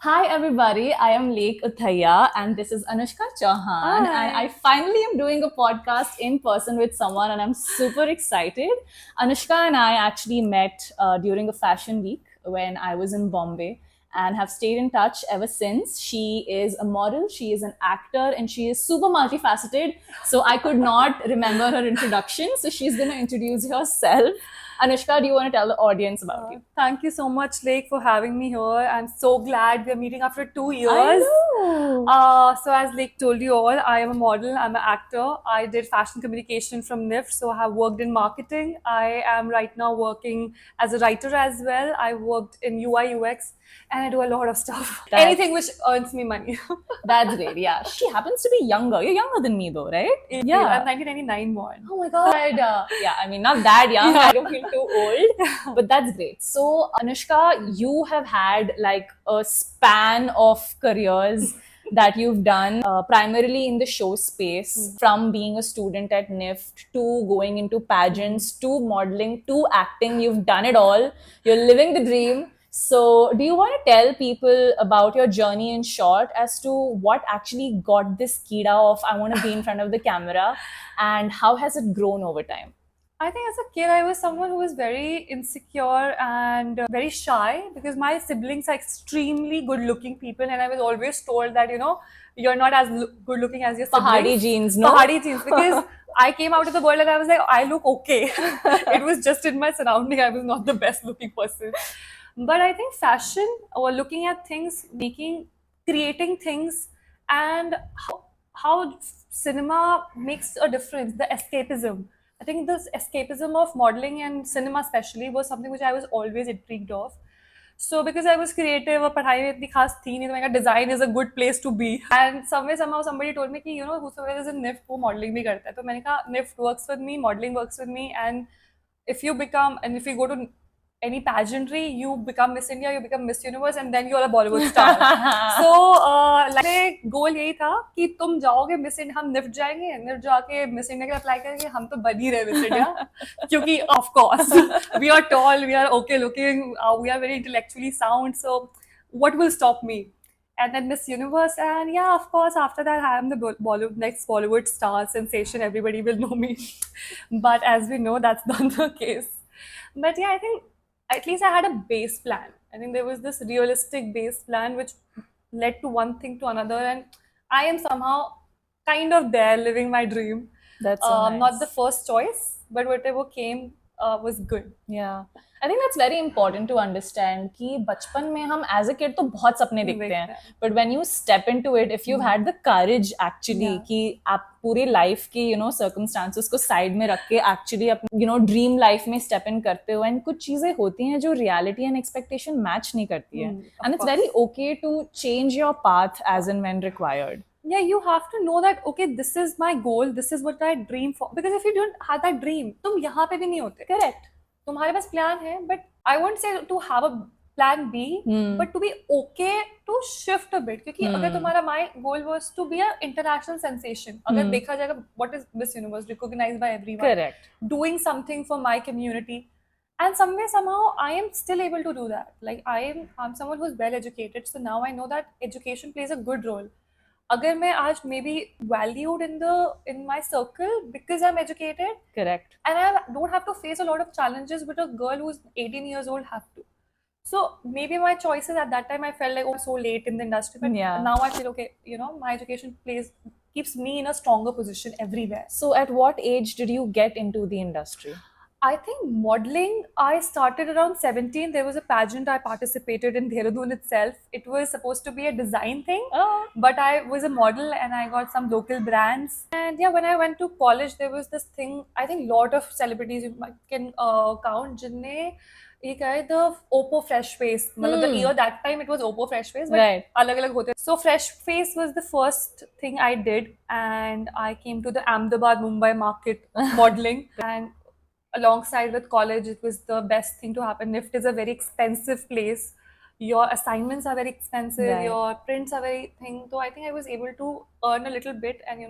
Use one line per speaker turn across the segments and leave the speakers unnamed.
Hi everybody, I am Lake Uthaya and this is Anushka Chauhan.
Hi.
And I finally am doing a podcast in person with someone and I'm super excited. Anushka and I actually met during a fashion week when I was in Bombay and have stayed in touch ever since. She is a model, she is an actor, and she is super multifaceted. So I could not remember her introduction. So she's going to introduce herself. Anushka, do you want to tell the audience about you?
Thank you so much, Lake, for having me here. I'm so glad we're meeting after 2 years.
I know.
So as Lake told you all, I am a model, I'm an actor. I did fashion communication from NIFT, so I have worked in marketing. I am right now working as a writer as well. I worked in UI UX and I do a lot of stuff. Anything which earns me money.
That's great. Yeah. She happens to be younger. You're younger than me though, right?
Yeah. I'm 1999 born.
Oh my god. Yeah, I mean, not that young. I don't feel too old, but that's great. So, Anushka, you have had like a span of careers that you've done primarily in the show space, from being a student at NIFT to going into pageants to modeling to acting. You've done it all. You're living the dream. So, do you want to tell people about your journey in short as to what actually got this kida of I want to be in front of the camera and how has it grown over time?
I think as a kid, I was someone who was very insecure and very shy because my siblings are extremely good looking people, and I was always told that, you're not as good looking as your siblings.
Pahadi genes, no?
Pahadi genes, because I came out of the world and I was like, I look okay. It was just in my surrounding, I was not the best looking person. But I think fashion or looking at things, creating things, and how cinema makes a difference, the escapism. I think this escapism of modeling and cinema especially was something which I was always intrigued of. So because I was creative और पढ़ाई में इतनी खास थी नहीं, तो मैंने कहा design is a good place to be. And somehow somebody told me कि whosoever is in NIFT वो modeling भी करता है. तो मैंने कहा NIFT works with me, modeling works with me, and if you go to any pageantry, you become Miss India, you become Miss Universe, and then you're a Bollywood star. So, like, goal यही था कि तुम जाओगे miss India, हम NIFT जाएंगे, NIFT जाके miss India के लिए अप्लाई करेंगे, हम तो बन ही रहे मिस इंडिया, क्योंकि of course we are tall, we are okay looking, we are very intellectually sound, so what will stop me? And then Miss Universe, and yeah, of course, after that, I am the next Bollywood star sensation. Everybody will know me. But as we know, that's not the case. But yeah, I think at least I had a base plan. I think there was this realistic base plan which led to one thing to another, and I am somehow kind of there living my dream.
That's so nice.
Not the first choice, but whatever came was good.
Yeah. I think that's very important to understand कि बचपन में हम as a kid तो बहुत सपने देखते हैं, but when you step into it, if you've had the courage actually कि आप पूरे life की circumstances को side में रख के actually अपने dream life में step in करते हो, and कुछ चीजें होती हैं जो reality and expectation match नहीं करती है, and it's very okay to change your path as and when required.
Yeah, you have to know that, okay, this is my goal, this is what I dream for. Because if you don't have that dream, तुम यहाँ पे भी नहीं होते.
Correct.
तुम्हारे पास plan है, but I won't say to have a plan B, but to be okay to shift a bit. क्योंकि अगर तुम्हारा my goal was to be an international sensation, अगर देखा जाएगा what is Miss Universe, recognized by everyone.
Correct.
Doing something for my community. And somehow I am still able to do that. Like I'm someone who's well educated, so now I know that education plays a good role. अगर मैं आज maybe valued in my circle because I'm educated,
correct,
and I don't have to face a lot of challenges with a girl who's 18 years old have to. So maybe my choices at that time I felt like, oh, so late in the industry, but now I feel okay. My education keeps me in a stronger position everywhere.
So at what age did you get into the industry?
I think modeling, I started around 17. There was a pageant I participated in Dehradun itself. It was supposed to be a design thing, but I was a model and I got some local brands. And yeah, when I went to college, there was this thing, I think lot of celebrities you can count, जिनने एक है the Oppo Fresh Face. The year that time it was Oppo Fresh Face, but अलग-अलग होते. So Fresh Face was the first thing I did, and I came to the Ahmedabad, Mumbai market modeling, and alongside with college, it was the best thing to happen. NIFT is a very expensive place. Your assignments are very expensive. Your prints are very thing. So I think I was able to earn a little bit and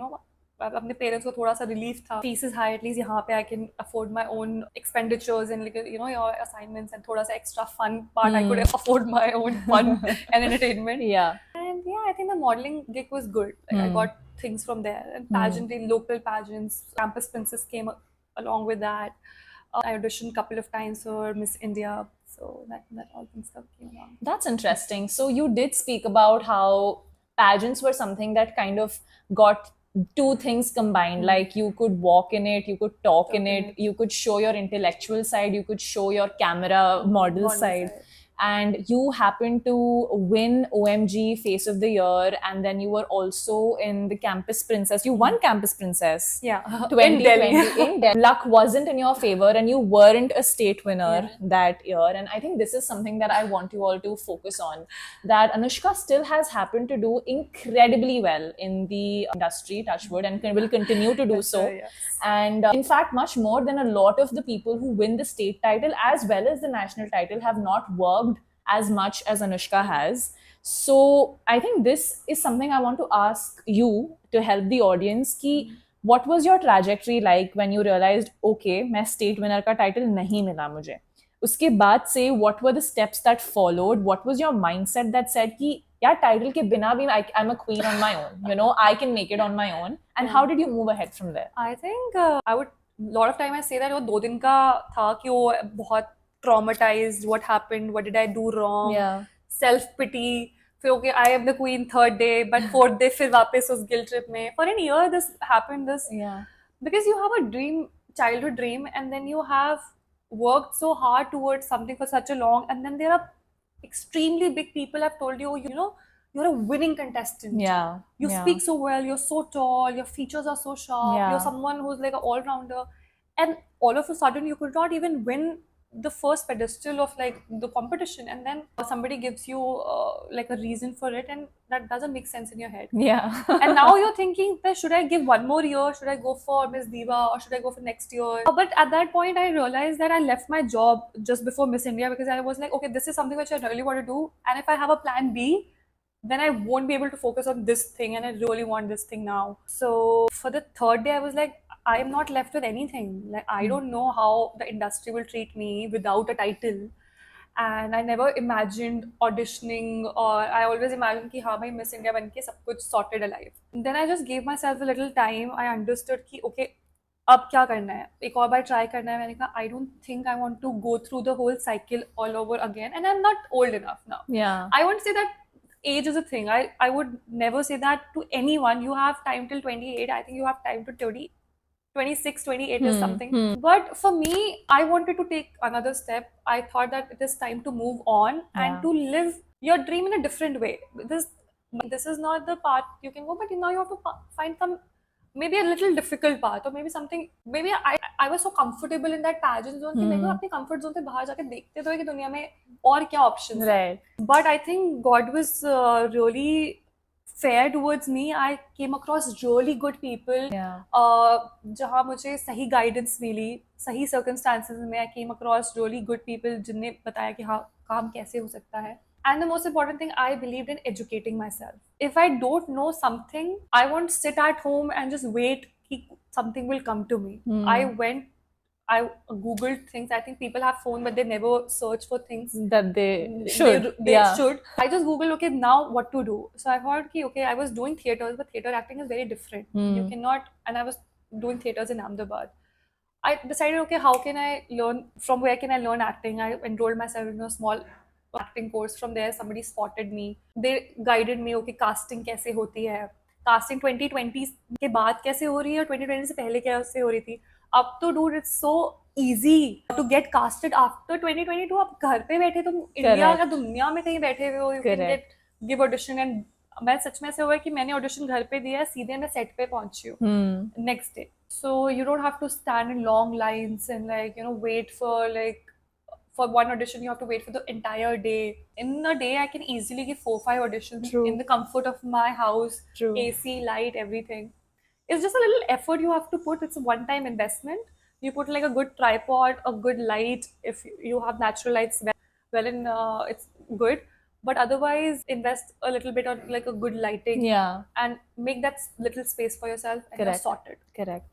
अपने parents को थोड़ा सा relief था, fees is high, at least यहाँ पे I can afford my own expenditures and you know your assignments and थोड़ा सा extra fun part, I could afford my own fun and entertainment.
Yeah.
And yeah, I think the modeling gig was good. Like, I got things from there. And pageantry, local pageants, Campus Princess came along with that. I auditioned a couple of times for Miss India. So that all things stuff came along.
That's interesting. So you did speak about how pageants were something that kind of got two things combined. Like you could walk in it, you could talk in it, you could show your intellectual side, you could show your camera model side. And you happened to win OMG Face of the Year, and then you were also in the Campus Princess. You won Campus Princess.
Yeah.
2020 in Delhi. Luck wasn't in your favor, and you weren't a state winner that year. And I think this is something that I want you all to focus on. That Anushka still has happened to do incredibly well in the industry, touchwood, and will continue to do so.
Yes.
And in fact, much more than a lot of the people who win the state title as well as the national title have not worked as much as Anushka has. So I think this is something I want to ask you to help the audience ki what was your trajectory like when you realized okay मैं state winner का title नहीं मिला मुझे. उसके बाद से what were the steps that followed? What was your mindset that said कि यार title के बिना भी I'm a queen on my own, you know, I can make it on my own. And how did you move ahead from there?
I think I would lot of time I say that वो 2 दिन का था कि वो बहुत traumatized, what happened, what did I do wrong, self pity, फिर okay I am the queen 3rd day but 4th day फिर वापस उस guilt trip में. For a year this happened, because you have a dream, childhood dream, and then you have worked so hard towards something for such a long, and then there are extremely big people have told you, you know, you're a winning contestant. You speak so well, you're so tall, your features are so sharp, you're someone who's like an all-rounder, and all of a sudden you could not even win the first pedestal of like the competition, and then somebody gives you like a reason for it, and that doesn't make sense in your head. And now you're thinking, should I give one more year, should I go for Miss Diva, or should I go for next year? But at that point I realized that I left my job just before Miss India, because I was like, okay, this is something which I really want to do, and if I have a plan B, then I won't be able to focus on this thing, and I really want this thing now. So for the 3rd day I was like, I am not left with anything. Like I don't know how the industry will treat me without a title, and I never imagined auditioning, or I always imagined कि हाँ भाई Miss India बन के सब कुछ sorted alive. Then I just gave myself a little time. I understood कि okay अब क्या करना है, एक और बार try करना है. मैंने कहा I don't think I want to go through the whole cycle all over again, and I'm not old enough now. I won't say that age is a thing. I would never say that to anyone. You have time till 28. I think you have time to 26, 28 is something. But for me, I wanted to take another step. I thought that it is time to move on and to live your dream in a different way. This is not the path you can go, but now you have to find some, maybe a little difficult path, or maybe something. Maybe I was so comfortable in that pageant zone कि मेरे को अपनी comfort zone से बाहर जाके देखते तो है कि दुनिया में और क्या options हैं. But I think God was really fair towards me. I came across really good people. जहाँ मुझे सही guidance मिली, सही circumstances में I came across really good people जिन्हें बताया कि हाँ काम कैसे हो सकता है. And the most important thing, I believed in educating myself. If I don't know something, I won't sit at home and just wait that something will come to me. I googled things. I think people have phone, but they never search for things
that they should.
They should. I just googled, okay, now what to do. So I thought, okay, I was doing theaters, but theater acting is very different. You cannot, and I was doing theaters in Ahmedabad. I decided, okay, how can I learn, from where can I learn acting? I enrolled myself in a small acting course. From there, somebody spotted me. They guided me, okay, casting कैसे होती है, casting 2020 के बाद कैसे हो रही है और 2020 से पहले कैसे हो रही थी. अब तो dude, it's so easy to get casted after 2022. आप घर पे बैठे, तुम इंडिया या दुनिया में कहीं बैठे हुए हो, you can give audition. And मैं सच में ऐसे हुआ कि मैंने audition घर पे दिया, सीधे मैं set पे पहुंची हूँ next day. So you don't have to stand in long lines and like, you know, wait for like, for one audition you have to wait for the entire day. In a day I can easily give 4-5 auditions in the comfort of my house. AC, light, everything. It's just a little effort you have to put. It's a one-time investment. You put like a good tripod, a good light. If you have natural lights, well, it's good. but otherwise invest a little bit on like a good lighting
Yeah.
and make that little space for yourself and you're
Correct.
sorted.
Correct.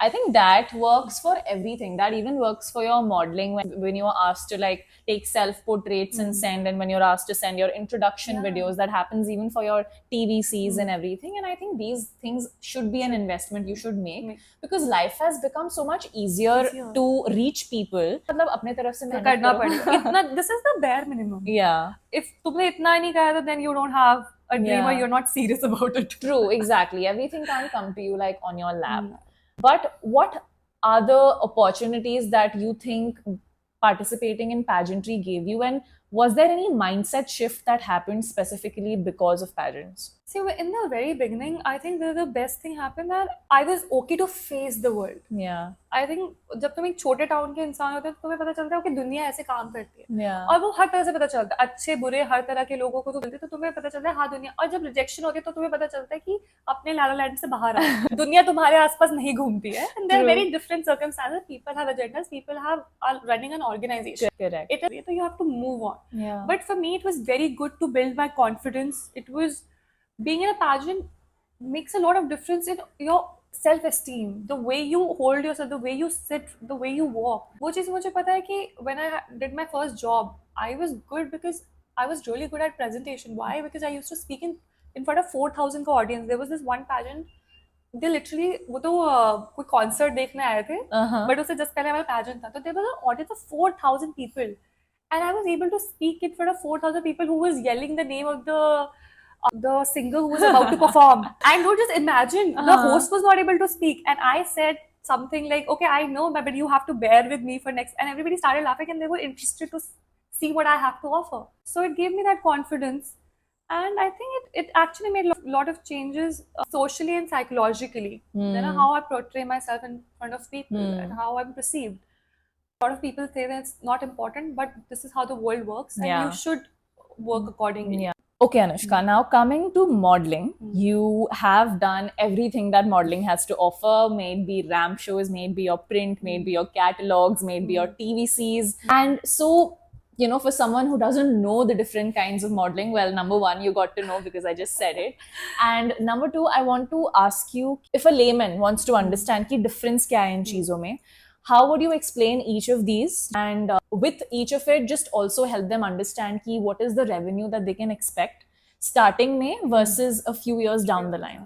I think that works for everything. That even works for your modeling when you are asked to like take self portraits and send, and when you're asked to send your introduction
Yeah.
videos. That happens even for your TVCs and everything. And I think these things should be an investment you should make because life has become so much easier to reach people. मतलब अपने तरफ से
तो
मेहनत
करना
करो.
पड़ेगा इतना. This is the bare minimum.
Yeah.
If तुमने इतना नहीं करा, then you don't have a dream or
Yeah.
you're not serious about it.
True, exactly. Everything can't come to you like on your lap. But what are the opportunities that you think participating in pageantry gave you? And was there any mindset shift that happened specifically because of pageants?
See, in the very beginning, I think the best thing happened that I was okay to face the world.
Yeah.
I think जब तुम एक छोटे town के इंसान होते हो तो तुम्हें पता चलता है कि दुनिया ऐसे काम करती है.
Yeah.
और वो हर तरह से पता चलता है, अच्छे बुरे हर तरह के लोगों को तो मिलते, तो तुम्हें पता चलता है हाँ दुनिया. और जब रिजेक्शन होती है तो तुम्हें पता चलता है कि अपने लाला लैंड से बाहर आओ. दुनिया तुम्हारे आसपास नहीं घूमती है. And there are very different circumstances. People have agendas. People are running an organization.
Correct.
So you have to move on.
Yeah.
But for me, it was very good to build my confidence. It was being in a pageant makes a lot of difference in your self-esteem, the way you hold yourself, the way you sit, the way you walk. वो चीज़ मुझे पता है कि when I did my first job, I was good because I was really good at presentation. Why? Because I used to speak in front of 4,000 का audience. There was this one pageant. They literally वो तो कोई concert देखने आए थे, but उससे just पहले हमारा pageant था. तो there was an audience of 4,000 people, and I was able to speak in front of 4,000 people who was yelling the name of the singer who was about to perform. And don't just imagine, the host was not able to speak, and I said something like, okay, I know, but you have to bear with me for next, and everybody started laughing and they were interested to see what I have to offer. So it gave me that confidence, and I think it actually made a lot of changes socially and psychologically. You know, how I portray myself in front of people and how I'm perceived. A lot of people say that it's not important, but this is how the world works, and you should work accordingly.
Yeah. Okay, Anushka, now coming to modeling, you have done everything that modeling has to offer, may it be ramp shows, may it be your print, may it be your catalogs, may it be your TVCs. And so, you know, for someone who doesn't know the different kinds of modeling, well, number one, you got to know because I just said it. And number two, I want to ask you, if a layman wants to understand ki difference kya hai in cheezon mein, how would you explain each of these? And with each of it, just also help them understand ki what is the revenue that they can expect starting May versus a few years down the line.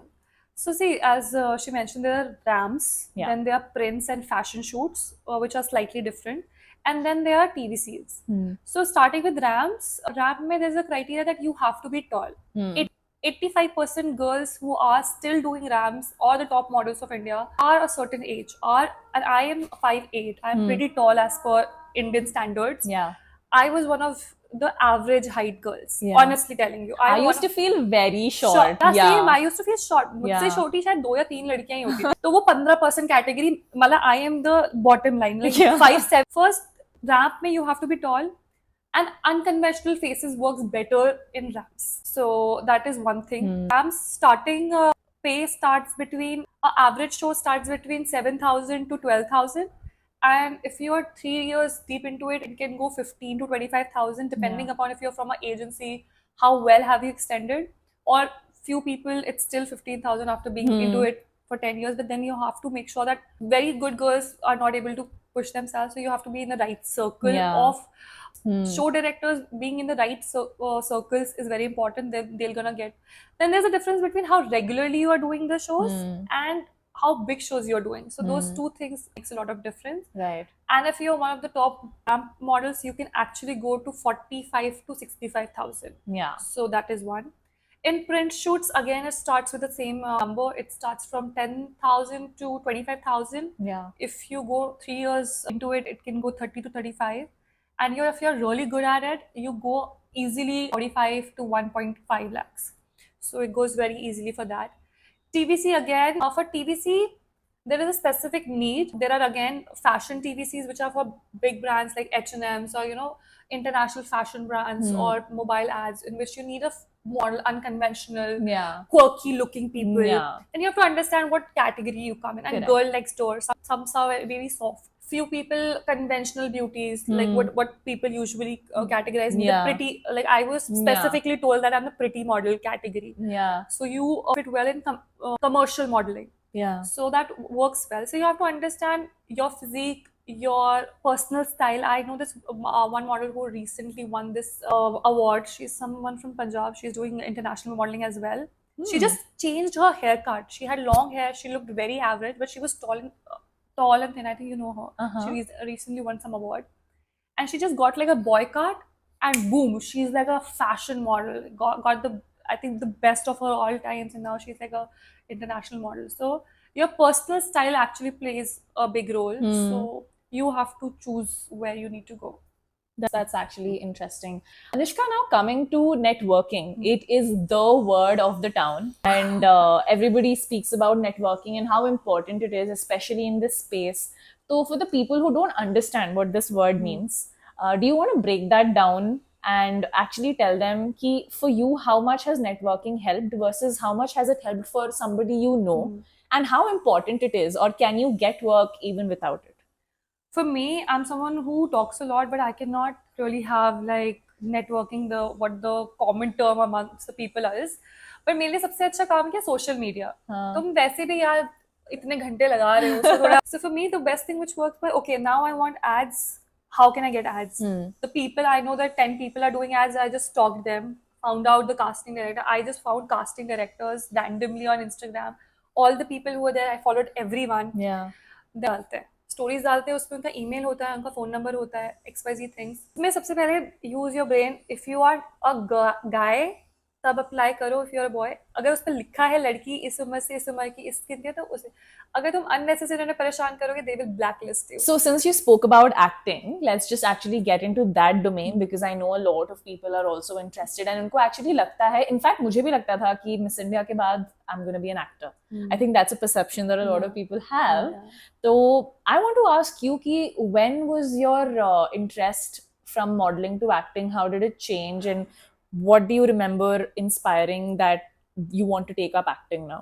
So see, as she mentioned, there are ramps, then there are prints and fashion shoots, which are slightly different. And then there are TVCs. So starting with ramps, ramp mein there's a criteria that you have to be tall. 85% girls who are still doing ramps or the top models of India are a certain age. And I am 5'8". I'm pretty tall as per Indian standards.
Yeah.
I was one of the average height girls. Honestly telling you,
I used to feel very short.
Same, I used to feel short. मुझसे छोटी शायद 2 या 3 लड़कियां ही होती थी. तो वो 15% category, मतलब I am the bottom line, like 5'7". First ramp में you have to be tall, and unconventional faces works better in ramps. So that is one thing. Ramps starting pay starts between average show starts between 7,000 to 12,000. And if you're 3 years deep into it, it can go 15 to 25,000 depending upon if you're from an agency, how well have you extended. Or few people, it's still 15,000 after being into it for 10 years. But then you have to make sure that very good girls are not able to push themselves. So you have to be in the right circle of show directors. Being in the right circles is very important. They're gonna get. Then there's a difference between how regularly you are doing the shows and how big shows you're doing. So those two things makes a lot of difference.
Right.
And if you're one of the top ramp models, you can actually go to 45 to 65,000.
Yeah.
So that is one. In print shoots, again, it starts with the same number. It starts from 10,000 to 25,000.
Yeah.
If you go 3 years into it, it can go 30 to 35. And if you're really good at it, you go easily 45 to 1.5 lakhs. So it goes very easily for that. TVC again, for TVC, there is a specific need. There are again fashion TVCs which are for big brands like H&M's or, you know, international fashion brands or mobile ads in which you need a model, unconventional, quirky looking people. And you have to understand what category you come in. And Girl Next Door, some are very soft, few people conventional beauties, like what people usually categorize me, the
Yeah.
pretty, like I was
Yeah.
specifically told that I'm the pretty model category.
Yeah.
So you fit well in commercial modeling.
Yeah.
So that works well. So you have to understand your physique, your personal style. I know this one model who recently won this award. She's someone from Punjab. She's doing international modeling as well. She just changed her haircut. She had long hair. She looked very average, but she was tall and thin. I think you know her. She recently won some award, and she just got like a boy cut, and boom, she's like a fashion model. Got the, I think, the best of her all times, and now she's like a international model. So your personal style actually plays a big role. So you have to choose where you need to go.
That's actually interesting. Anushka, now coming to networking, it is the word of the town, and everybody speaks about networking and how important it is, especially in this space. So, for the people who don't understand what this word means, do you want to break that down and actually tell them ki for you, how much has networking helped versus how much has it helped for somebody you know, and how important it is, or can you get work even without it?
For me, I'm someone who talks a lot, but I cannot really have like networking, the what the common term amongst the people is. पर मेरे लिए सबसे अच्छा काम क्या, social media. तुम वैसे भी यार इतने घंटे लगा रहे हो, so थोड़ा. So for me, the best thing which works, but okay, now I want ads. How can I get ads? The people I know, that 10 people are doing ads, I just stalked them, found out the casting director. I just found casting directors randomly on Instagram. All the people who were there, I followed everyone.
Yeah.
डालते हैं stories, डालते हैं उसमें, उनका email होता है, उनका phone number होता है, XYZ थिंग्स. इसमें सबसे पहले use your brain. If you are a guy तब अप्लाई करो. If you are a boy, अगर उस पर लिखा है लड़की इस उम्र से इस उम्र की, इस स्किन की, तो उसे, अगर तुम अननेसेसरी उन्हें परेशान करोगे, they will blacklist you.
So, since you spoke about acting, let's just actually get into that domain because I know a lot of people are also interested and उनको actually लगता है, in fact मुझे भी लगता था कि Miss India के बाद I'm going to be an actor. I think that's a perception that a lot of people have. So I want to ask you कि when was your interest from modeling to acting? How did it change, and what do you remember inspiring that you want to take up acting now?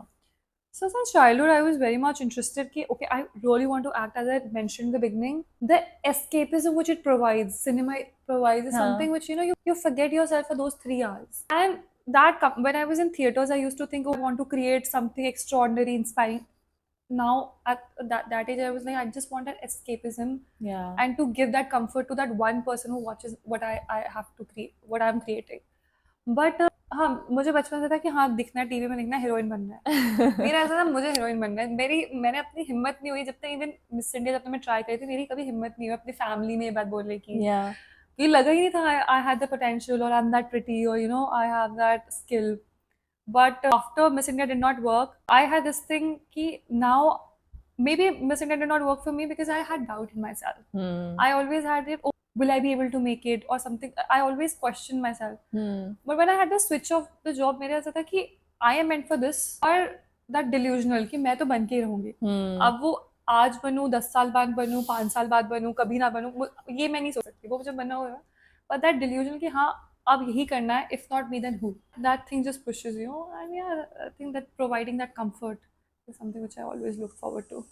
So since childhood, I was very much interested. Ki, okay, I really want to act. As I mentioned in the beginning, the escapism which it provides, cinema provides, is something which, you know, you forget yourself for those 3 hours. And that when I was in theaters, I used to think, oh, I want to create something extraordinary, inspiring. Now at that age, I was like, I just want that escapism, and to give that comfort to that one person who watches what I have to create, what I'm creating. But हाँ, मुझे बचपन से था कि हाँ, दिखना है TV में, दिखना है, हीरोइन बनना है. मेरा ऐसा था, मुझे हीरोइन बनना है. मैंने अपनी हिम्मत नहीं हुई जब तक, इवन मिस इंडिया जब तक मैं ट्राई करी थी, मेरी कभी हिम्मत नहीं हुई अपनी फैमिली में ये बात बोलने की. ये लगा ही नहीं था आई हैड द पोटेंशियल, और आई एम दैट प्रिटी, और you know I have that skill. But after miss India did not work, I had this thing कि now maybe Miss India did not work for me because I had doubt in myself. I always had it, oh, will I be able to make it or something. I always questioned myself. But when I had the switch of the job, मेरे ऐसा था कि I am meant for this, और that delusional कि मैं तो बन के ही रहूंगी. अब वो आज बनूं, 10 साल बाद बनूं, 5 साल बाद बनूं, कभी ना बनूं, ये मैं नहीं सोच सकती. वो मुझे बनना होगा. But that delusion कि हाँ, अब यही करना है, if not me then who. That thing just pushes you, and yeah, I think that providing that comfort is something which I always look forward to.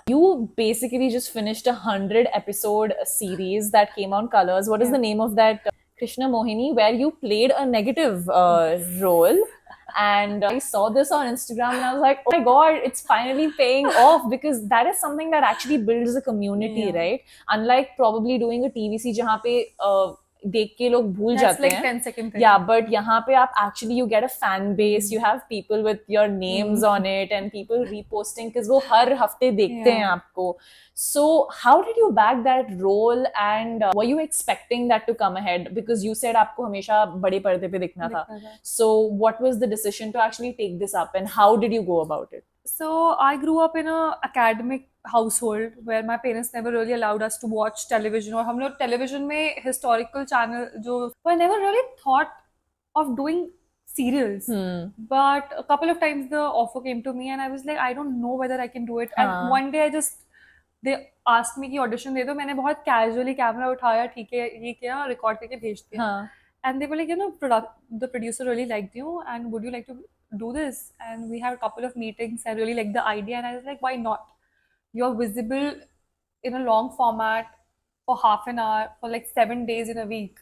You basically just finished a 100-episode series that came on Colors. What is the name of that? Krishna Mohini, where you played a negative role. And I saw this on Instagram and I was like, oh my God, it's finally paying off, because that is something that actually builds a community, right? Unlike probably doing a TVC जहाँ पे देख के लोग भूल जाते
like
हैं.
10 second thing.
Yeah, but यहाँ पे आप actually you get a fan base, you have people with your names on it and people reposting because वो हर हफ्ते देखते हैं आपको. So how did you back that role, and were you expecting that to come ahead, because you said आपको हमेशा बड़े पर्दे पे दिखना था. So what was the decision to actually take this up, and how did you go about it?
So I grew up in a academic household where my parents never really allowed us to watch television, और हम लोग television में historical channel जो, I never really thought of doing serials. But a couple of times the offer came to me and I was like, I don't know whether I can do it. And one day they asked me कि audition दे दो. मैंने बहुत casually camera उठाया, ठीक है, ये किया, record करके भेज दिया. And they were like, you know, the producer really liked you, and would you like to do this? And we had a couple of meetings. I really liked the idea, and I was like, why not? You're visible in a long format for half an hour for like 7 days in a week.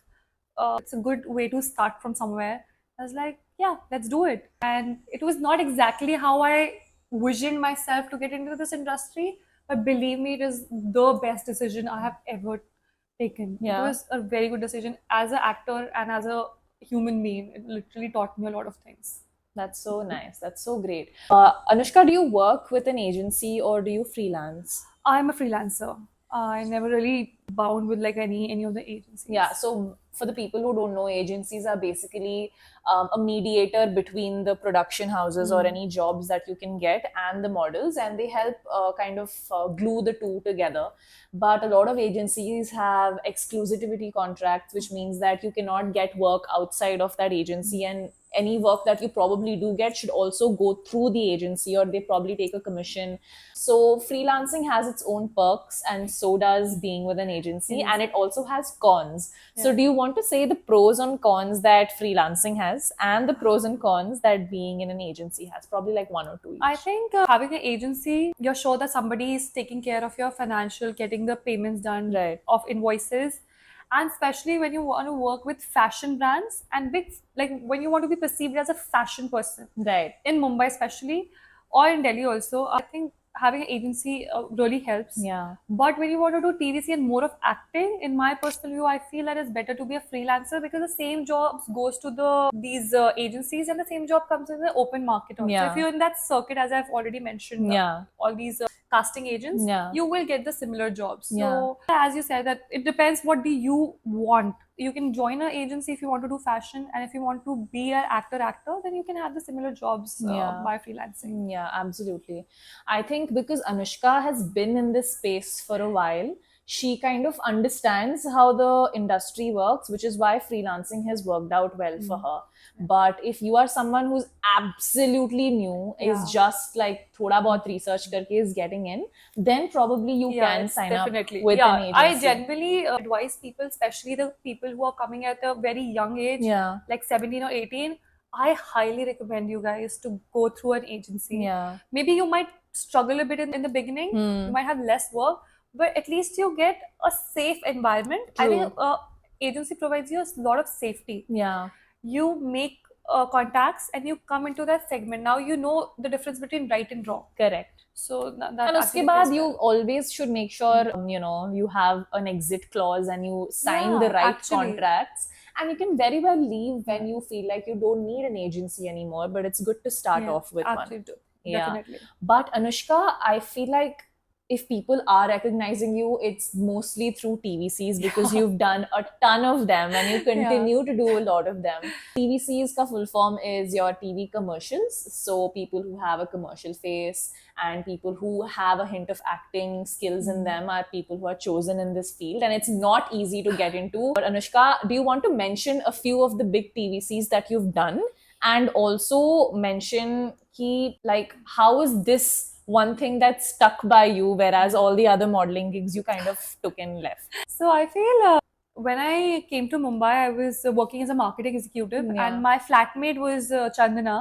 It's a good way to start from somewhere. I was like, yeah, let's do it. And it was not exactly how I visioned myself to get into this industry, but believe me, it is the best decision I have ever taken. It
Yeah.
was a very good decision as an actor and as a human being. It literally taught me a lot of things.
That's so nice. That's so great. Anushka, do you work with an agency or do you freelance?
I'm a freelancer. I never really bound with like any of the agencies.
Yeah, so for the people who don't know, agencies are basically a mediator between the production houses or any jobs that you can get and the models, and they help kind of glue the two together. But a lot of agencies have exclusivity contracts, which means that you cannot get work outside of that agency, and any work that you probably do get should also go through the agency, or they probably take a commission. So freelancing has its own perks, and so does being with an agency, and it also has cons. So do you want to say the pros and cons that freelancing has and the pros and cons that being in an agency has? Probably like one or two each.
I think having an agency, you're sure that somebody is taking care of your financial, getting the payments done
Right.
of invoices. And especially when you want to work with fashion brands and big, like when you want to be perceived as a fashion person
Right.
in Mumbai, especially, or in Delhi also, I think having an agency really helps.
Yeah.
But when you want to do TVC and more of acting, in my personal view, I feel that it's better to be a freelancer because the same jobs goes to these agencies and the same job comes in the open market also.
Yeah.
If you're in that circuit, as I've already mentioned,
Yeah.
all these casting agents,
Yeah.
you will get the similar jobs.
Yeah.
So as you said, that it depends what do you want. You can join an agency if you want to do fashion, and if you want to be an actor, then you can have the similar jobs
Yeah.
by freelancing.
Yeah, absolutely. I think because Anushka has been in this space for a while, she kind of understands how the industry works, which is why freelancing has worked out well for her. But if you are someone who's absolutely new, is
Yeah.
just like thoda bahut research karke is getting in, then probably you can
it's
sign
definitely.
up with
Yeah,
an agency.
I generally advise people, especially the people who are coming at a very young age,
Yeah.
like 17 or 18. I highly recommend you guys to go through an agency.
Yeah.
Maybe you might struggle a bit in the beginning. You might have less work, but at least you get a safe environment. I
True.
think agency provides you a lot of safety.
Yeah.
You make contacts and you come into that segment. Now you know the difference between right and wrong.
Correct.
So that
And
actually
uske baad
plays
you
well.
always should make sure you have an exit clause and you sign
Yeah,
the right
actually.
contracts, and you can very well leave when you feel like you don't need an agency anymore, but it's good to start
Yeah,
off with one.
absolutely.
Yeah.
Definitely.
But Anushka, I feel like if people are recognizing you, it's mostly through TVCs because you've done a ton of them and you continue to do a lot of them. TVCs ka full form is your TV commercials. So people who have a commercial face and people who have a hint of acting skills in them are people who are chosen in this field, and it's not easy to get into. But Anushka, do you want to mention a few of the big TVCs that you've done, and also mention like how is this one thing that stuck by you, whereas all the other modeling gigs you kind of took and left?
So I feel when I came to Mumbai, I was working as a marketing executive,
Yeah.
and my flatmate was Chandana.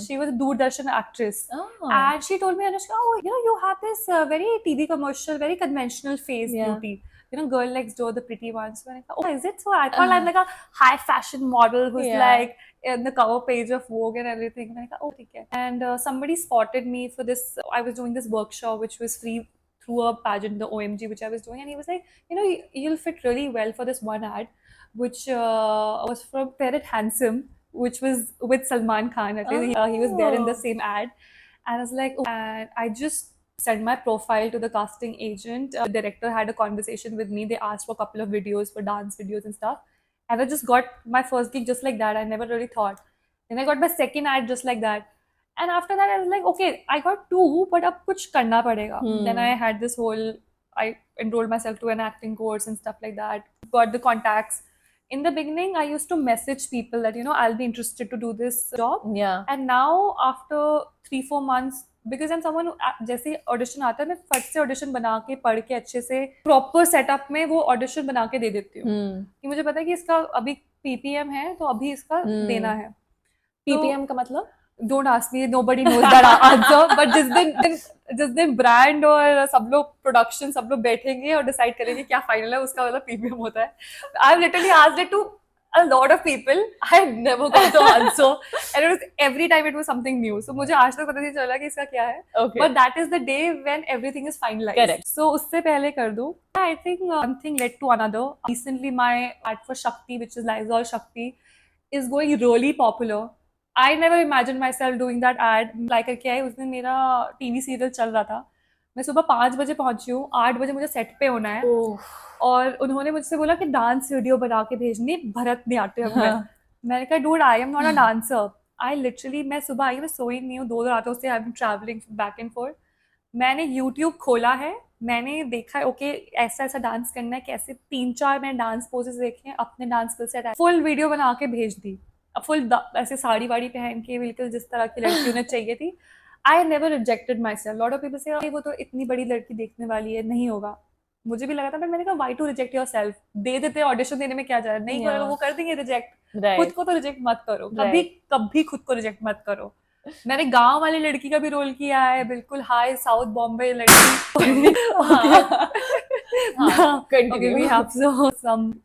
She was a Doordarshan actress.
Oh.
And she told me, Anushka, you have this very TV commercial, very conventional face
Yeah.
beauty. Girl next door, the pretty one. So I thought, oh, is it? So I thought I'm like a high fashion model who's
Yeah.
like in the cover page of Vogue and everything. And I thought, oh, okay. And somebody spotted me for this. I was doing this workshop, which was free through a pageant, the OMG, which I was doing. And he was like, you'll fit really well for this one ad, which was from Parrot Handsome, which was with Salman Khan. At least he was there in the same ad. And I was like, oh. And I just sent my profile to the casting agent. The director had a conversation with me. They asked for a couple of videos, for dance videos and stuff. And I just got my first gig just like that. I never really thought. Then I got my second ad just like that. And after that, I was like, okay, I got two, but ab kuch karna padega. Then I had this whole, I enrolled myself to an acting course and stuff like that. Got the contacts. In the beginning, I used to message people that, I'll be interested to do this job.
Yeah.
And now, after 3-4 months, because I'm someone who जैसे audition आता है मैं फट से audition बना के पढ़ के अच्छे से प्रॉपर सेटअप में वो ऑडिशन बना के दे देती हूँ कि मुझे पता है कि इसका अभी PPM है तो अभी इसका देना है.
PPM का मतलब?
Don't ask me, nobody knows that answer, but जिस दिन ब्रांड और सब लोग प्रोडक्शन सब लोग बैठेंगे और डिसाइड करेंगे क्या फाइनल है, उसका मतलब प्रीमियम होता है. I have literally asked it to a lot of people. I never got the answer, and it was every time it was something new. So मुझे आज तक पता नहीं चला कि इसका क्या है.
Okay.
But that is the day when everything is finalized.
Correct.
So उससे पहले कर दूँ. I think one thing led to another. Recently, my ad for Shakti, which is Lysol Shakti, is going really popular. I never imagined myself doing that ad. Like क्या है, उस दिन मेरा TV serial चल रहा था. मैं सुबह 5 बजे पहुंची हूँ, 8 बजे मुझे सेट पे होना है. और उन्होंने मुझसे बोला कि डांस वीडियो बना के भेजनी, भरतनाट्यम में. मैंने कहा dude, I am not a dancer. I literally, मैं सुबह आई, मैं सोई नहीं हूँ 2 रातों से. I am travelling back and fourth. मैंने यूट्यूब खोला है, मैंने देखा है ओके ऐसा ऐसा डांस करना है, कैसे 3-4 मैंने डांस पोजेस देखे हैं, अपने डांस स्किल से फुल वीडियो बना के भेज दी. फुल ऐसे साड़ी वाड़ी पहन के, बिल्कुल जिस तरह की लड़की उन्हें चाहिए थी. I never rejected my self. Lot of people से वो तो इतनी बड़ी लड़की देखने वाली है, नहीं होगा. मुझे भी लगा था, बट मैंने कहा why to reject yourself. दे देते, ऑडिशन देने में क्या जा रहा है. नहीं करेगा वो कर देंगे रिजेक्ट. खुद को तो रिजेक्ट मत करो. कभी खुद को रिजेक्ट मत करो. मैंने गांव वाली लड़की का भी रोल किया है, बिल्कुल हाई साउथ बॉम्बे लड़की.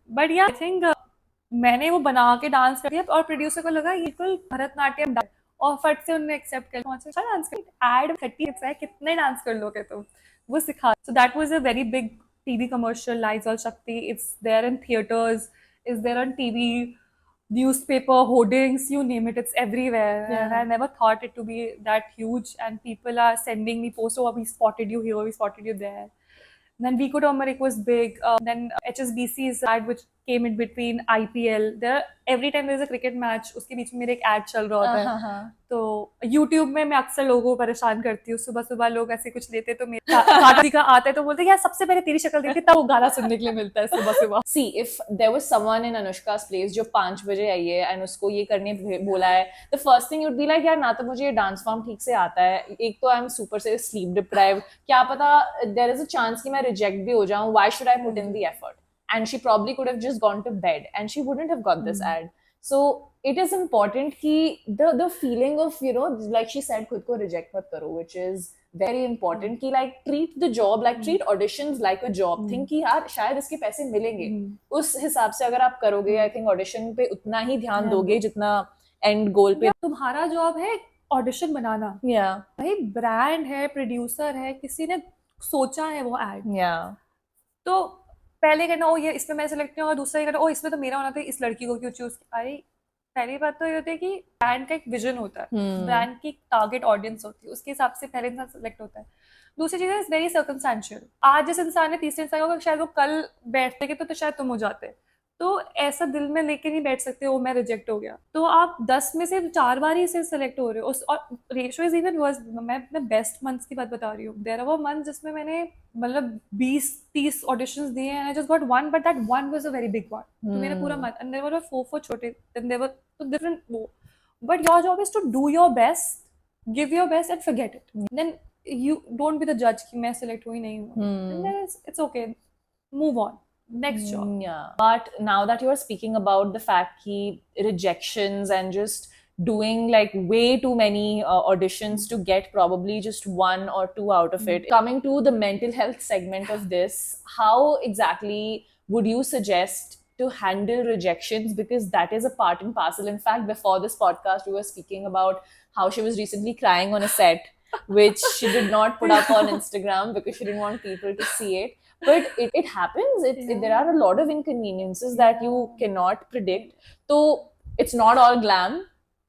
बट या आई थिंक मैंने वो बना के डांस कर दिया और प्रोड्यूसर को लगा बिल्कुल भरतनाट्यम डांस, और फट से उन्होंने एक्सेप्ट कर लिया. डांस कर एड 30 है, कितने डांस कर लोगे तुम, वो सिखा. So that was a very big TV commercial, Lysol Shakti. It's there in theaters, it's there on TV, newspaper, hoardings, you name it, it's everywhere.
Yeah.
And I never thought it to be that huge, and people are sending me posts, oh, we spotted you here, we spotted you there. Then Vico Turmeric was big. Then HSBC's ad which came in between IPL. Every time there's a cricket match, उसके बीच में मेरे एक ad चल रहा होता है. तो YouTube में मैं अक्सर लोगों को परेशान करती हूँ. सुबह सुबह लोग ऐसे कुछ लेते तो मेरा काटी का आता है तो बोलते हैं यार सबसे पहले तेरी शक्ल देखती, तब वो गाना सुनने के लिए मिलता है सुबह सुबह.
See, if there was someone in Anushka's place जो 5 बजे आई है and उसको ये करने बोला है, the first thing you'd be like यार ना तो मुझे ये डांस फॉर्म ठीक से आता है, एक तो आई एम सुपर से स्लीप डिप्राइव्ड, क्या पता there is a chance कि मैं रिजेक्ट भी हो जाऊँ, why should I put in the effort? And she probably could have just gone to bed and she wouldn't have got this ad. So it is important कि the feeling of, you know, like she said, खुद को reject मत करो, which is very important कि like treat the job, like treat auditions like a job. Think कि यार शायद इसके पैसे मिलेंगे. उस हिसाब से अगर आप करोगे, I think audition पे उतना ही ध्यान दोगे जितना end goal पे.
तुम्हारा जॉब है ऑडिशन बनाना. भाई ब्रांड है, प्रोड्यूसर है, किसी ने सोचा है वो एड. तो पहले कहना ओ ये इसमें मैं सेलेक्ट नहीं, और दूसरा ये कहना ओ इसमें तो मेरा होना था, इस लड़की को क्यों चूज. अरे पहली बात तो ये होती है कि ब्रांड का एक विजन होता है, ब्रांड की टारगेट ऑडियंस होती है, उसके हिसाब से पहले इंसान सेलेक्ट होता है. दूसरी चीज इज वेरी सर्कमस्टेंशियल. आज जिस इंसान ने तीसरे इंसान होगा, शायद वो कल बैठते तो शायद तुम हो जाते. तो ऐसा दिल में लेके नहीं बैठ सकते ओ मैं रिजेक्ट हो गया. तो आप 10 में से 4 बार ही से सेलेक्ट हो रहे हो. और रेशियो इज इवन वर्स. मैं अपने बेस्ट मंथ्स की बात बता रही हूँ. देयर आर मंथ्स जिसमें मैंने मतलब 20-30 ऑडिशंस दिए हैं, I just got one, but that one was a very big one. तो मेरा पूरा मंथ, एंड देयर वर 4 छोटे, देन देयर वर तो डिफरेंट वो. But your job is to do your best, give your best and forget it. Then you don't be the जज कि मैं select हुई नहीं हूँ. Then it's okay, move on. Next job.
Yeah. But now that you are speaking about the fact that rejections and just doing like way too many auditions to get probably just 1 or 2 out of it. Coming to the mental health segment of this, how exactly would you suggest to handle rejections? Because that is a part and parcel. In fact, before this podcast, we were speaking about how she was recently crying on a set, which she did not put up on Instagram because she didn't want people to see it. But it happens. There are a lot of inconveniences that you cannot predict. So it's not all glam.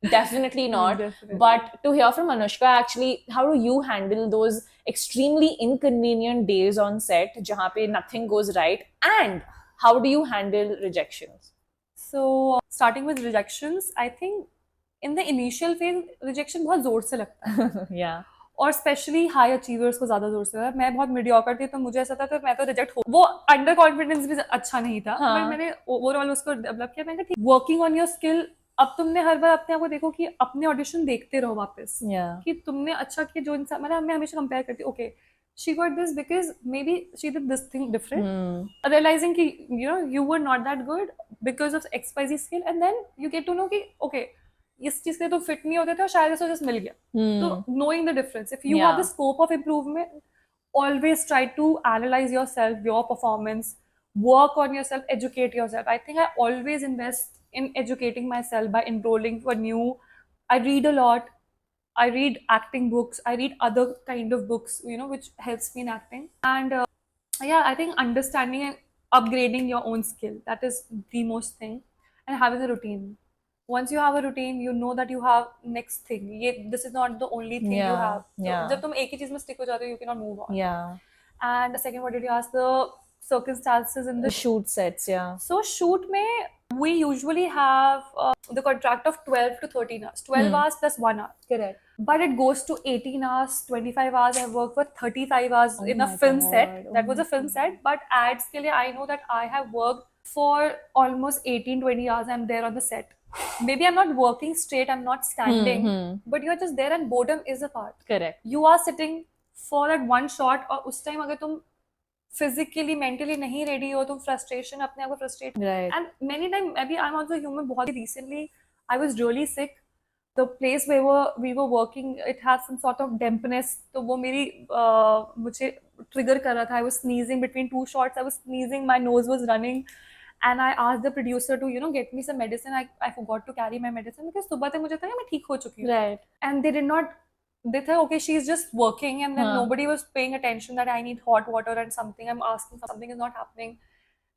Definitely not. Definitely. But to hear from Anushka, actually, how do you handle those extremely inconvenient days on set jahan pe nothing goes right? And how do you handle rejections?
So starting with rejections, I think in the initial phase, rejection बहुत जोर से लगता है.
Yeah.
और specially high achievers को ज्यादा जोर से था. मैं बहुत मीडियोकर थी तो मुझे ऐसा था, तो मैं तो रिजेक्ट हो. वो अंडर कॉन्फिडेंस भी अच्छा नहीं था. बट मैंने ओवरऑल उसको डेवलप किया. मैंने कहा वर्किंग ऑन योर स्किल. अब तुमने हर बार अपने आप को देखो कि अपने ऑडिशन देखते रहो वापस, कि तुमने अच्छा किया. जो इंसान मतलब मैं हमेशा कंपेयर करती हूँ, okay she got this because maybe she did this thing different. Realizing कि you know you were not that good because of XYZ skill, and then you get to know कि okay इस चीज के तुम fit नहीं होते थे और शायद इसको जस्ट मिल गया. तो knowing the difference, if you have the scope of improvement, always try to analyze yourself, your performance, work on yourself, educate yourself. I think I always invest in educating myself by enrolling for new. I read a lot. I read acting books. I read other kind of books, which helps me in acting. And yeah, I think understanding and upgrading your own skill, that is the most thing. And having a routine. Once you have a routine, you know that you have next thing. This is not the only thing you have.
Yeah.
जब तुम एक ही चीज में stick हो जाते हो, you cannot move on.
Yeah.
And the second, what did you ask? The circumstances in the
shoot sets, yeah.
So shoot में we usually have the contract of 12 to 13 hours. 12 hours plus 1 hour.
Correct.
But it goes to 18 hours, 25 hours. I've worked for 35 hours in a film set. That was a film set. But ads के लिए, I know that I have worked for almost 18, 20 hours. I'm there on the set. Maybe I'm not working straight, I'm not standing, but you're just there and boredom is a part.
Correct.
You are sitting for that one shot और उस time अगर तुम physically, mentally नहीं ready हो, तुम frustration, अपने आप को frustrate.
Right.
And many times, maybe I'm also human. बहुत recently, I was really sick. The place where we were working, it had some sort of dampness. तो वो मेरी मुझे trigger कर रहा था. I was sneezing between two shots. I was sneezing. My nose was running. And I asked the producer to, get me some medicine. I forgot to carry my medicine because सुबह तक मुझे था कि मैं ठीक हो चुकी हूँ.
Right.
And they did not. They thought, okay, she's just working, and then nobody was paying attention that I need hot water and something. I'm asking for something is not happening.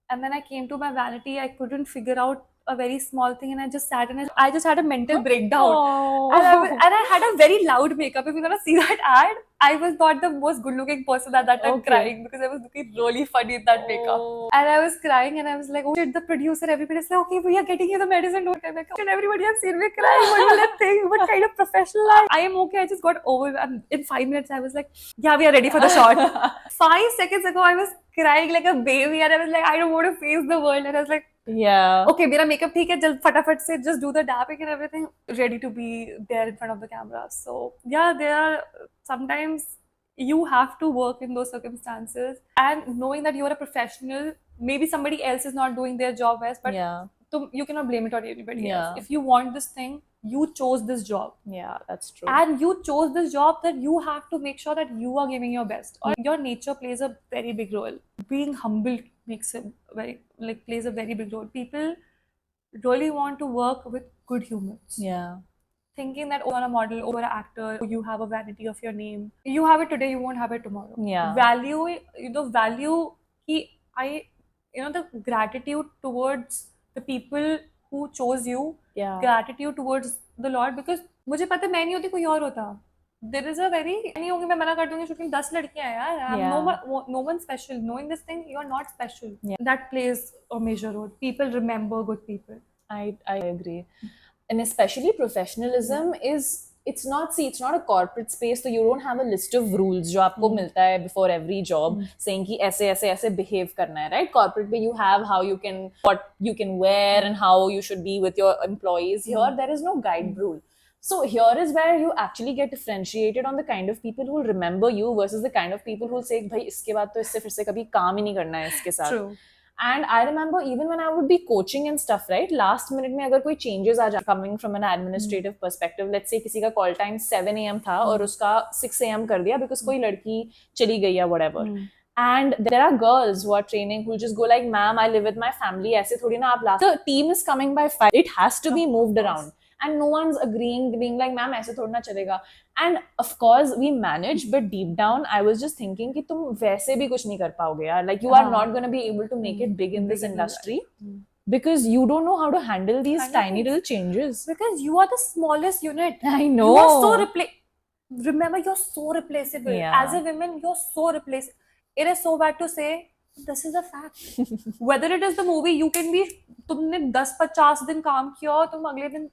And then I came to my vanity. I couldn't figure out a very small thing, and I just sat and I just had a mental breakdown.
Oh.
And I had a very loud makeup. If you're gonna see that ad, I was not the most good-looking person at that time, crying because I was looking really funny in that makeup. And I was crying, and I was like, "Oh shit!" The producer, everybody's like, "Okay, we are getting you the medicine." Don't I'm like, "Shit, everybody has seen me crying. What will they think? What kind of professional I am?" Okay, I just got over. And in 5 minutes, I was like, "Yeah, we are ready for the shot." 5 seconds ago, I was crying like a baby, and I was like, "I don't want to face the world." And I was like,
yeah,
okay, मेरा makeup ठीक है, जल्द फटाफट से just do the dapping and everything, ready to be there in front of the camera. So yeah, there are sometimes you have to work in those circumstances, and knowing that you are a professional, maybe somebody else is not doing their job best, but you cannot blame it on anybody else. If you want this thing, you chose this job.
Yeah, that's true.
And you chose this job, that you have to make sure that you are giving your best. Or your nature plays a very big role. Being humble plays a very big role. People really want to work with good humans.
Yeah.
Thinking that you're a model or an actor, you have a vanity of your name. You have it today, you won't have it tomorrow.
Yeah.
The gratitude towards the people who chose you.
Yeah.
Gratitude towards the Lord, because मुझे पता है मैं नहीं होती कोई और होता. There is a very नहीं होगी, मैं मना कर दूंगी शूटिंग 10 लड़कियां हैं यार. No one special. Knowing this thing, you are not special. That plays a major role. People remember good people.
I agree. And especially professionalism it's not a corporate space, so you don't have a list of rules जो आपको मिलता है before every job saying कि ऐसे behave करना है, right? Corporate में you have what you can wear and how you should be with your employees. Here there is no guide rule. So here is where you actually get differentiated on the kind of people who will remember you versus the kind of people who will say भाई इसके बाद तो इससे फिर से कभी काम ही नहीं करना है इसके साथ.
True.
And I remember even when I would be coaching and stuff, right? Last minute में अगर कोई changes आ जाए, coming from an administrative perspective, let's say किसी का call time 7 AM था और उसका 6 AM कर दिया because कोई लड़की चली गई या whatever. And there are girls who are training who just go like, "Ma'am, I live with my family." ऐसे थोड़ी ना आप the team is coming by 5. It has to be moved around. And no one's agreeing, being like, "Ma'am, ऐसे थोड़ा ना चलेगा." And of course, we managed, but deep down, I was just thinking कि तुम वैसे भी कुछ नहीं कर पाओगे यार. Like, you are not going to be able to make it big in this industry because you don't know how to handle these tiny little changes.
Because you are the smallest unit.
I know.
You are so remember, you're so replaceable.
Yeah.
As a woman, you're so replaceable. It is so bad to say. This is a fact. Whether it is the movie, you can be तुमने 10-50 दिन काम किया और तुम अगले दिन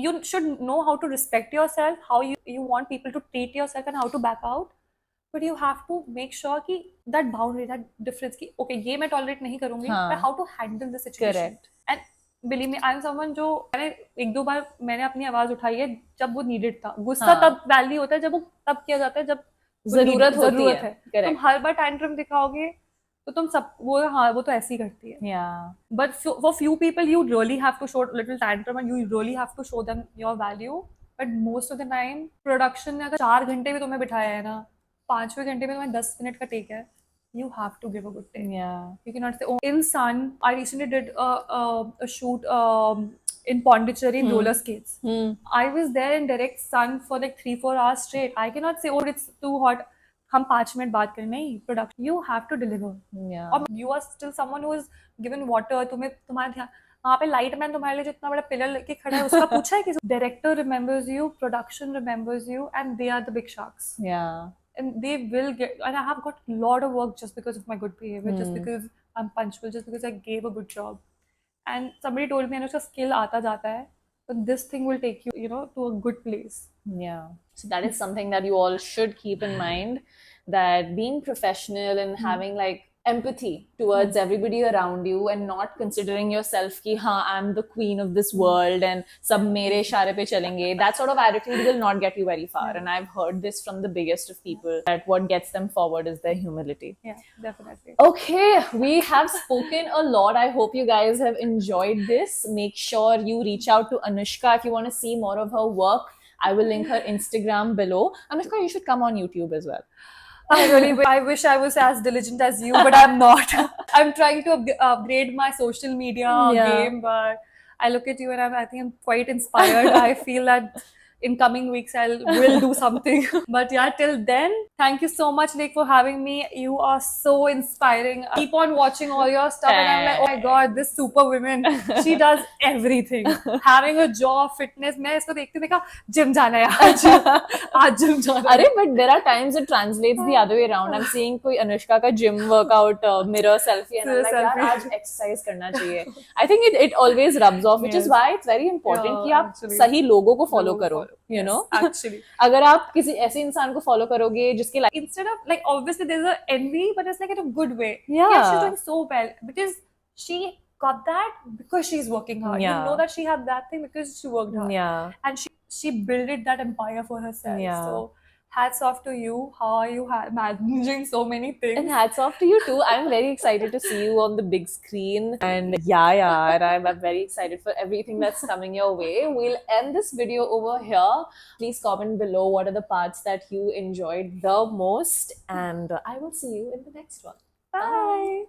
you should know how to respect yourself, how you want people to treat yourself and how to back out, but you have to make sure कि that boundary, that difference कि okay ये मैं tolerate नहीं करूँगी, but how to handle the situation.
Correct.
And believe me, I am someone जो मैंने 1-2 बार मैंने अपनी आवाज उठाई है जब वो needed था. गुस्सा तब वैल्यू होता है जब वो तब किया जाता है जब
जरूरत है.
तुम हर बार tantrum दिखाओगे तो तुम सब वो, हाँ वो तो ऐसे ही करती है.
Yeah.
But for few people, you really have to show a little tantrum and you really have to show them your value. But most of the time, production ने अगर 4 घंटे भी तुम्हें बिठाया है ना, 5वें घंटे में तुम्हें 10 मिनट का टेक है, you have to give a good take.
Yeah.
You cannot say, oh, in Sun, I recently did a shoot in Pondicherry in roller skates. I was there in direct sun for like 3-4 hours straight. I cannot say, oh, it's too hot. हम 5 minute बात करें, नहीं. Production you have to deliver.
Yeah.
और you are still someone who is given water. तुम्हें तुम्हारा ध्यान वहाँ पे लाइट मैन तुम्हारे लिए जितना बड़ा पिलर लेके खड़ा है उसका पूछा है कि director remembers you, production remembers you, and they are the big sharks.
Yeah.
And they will get, and I have got a lot of work just because of my good behavior, just because I'm punctual, just because I gave a good job. And somebody told me, Anushka, skill aata jata hai, but this thing will take you, you know, to a good place.
Yeah. So that is something that you all should keep in mind, that being professional and having like empathy towards everybody around you and not considering yourself ki ha, I'm the queen of this world and sab mere ishare pe chalenge, that sort of attitude will not get you very far. And I've heard this from the biggest of people, that what gets them forward is their humility.
Yeah, definitely.
Okay, we have spoken a lot. I hope you guys have enjoyed this. Make sure you reach out to Anushka if you want to see more of her work. I will link her Instagram below. Anushka, you should come on YouTube as well.
I wish I was as diligent as you, but I'm not. I'm trying to upgrade my social media game, but I look at you and I think I'm quite inspired. I feel that in coming weeks I will do something. But yeah, till then, thank you so much, Nick, for having me. You are so inspiring. I keep on watching all your stuff and I'm like, oh my god, this superwoman, she does everything. Having a job, fitness, मैं इसको देखते देखा gym जाना है आज gym जाना है.
अरे but there are times it translates the other way around. I'm seeing कोई अनुष्का का gym workout mirror selfie and I'm like यार आज exercise करना चाहिए. I think it always rubs off, which is why it's very important कि आप सही लोगों को follow करो. You know,
actually,
अगर आप किसी ऐसे इंसान को follow करोगे जिसके like
instead of like obviously there's a envy, but it's like in a good way.
Yeah,
she's doing so well because she got that because she's working hard.
Yeah.
You know that she had that thing because she worked hard.
Yeah,
and she built that empire for herself.
Yeah.
So hats off to you. How are you managing so many things?
and hats off to you too. I'm very excited to see you on the big screen, and yeah, I'm very excited for everything that's coming your way. We'll end this video over here. Please comment below what are the parts that you enjoyed the most, and I will see you in the next one.
Bye.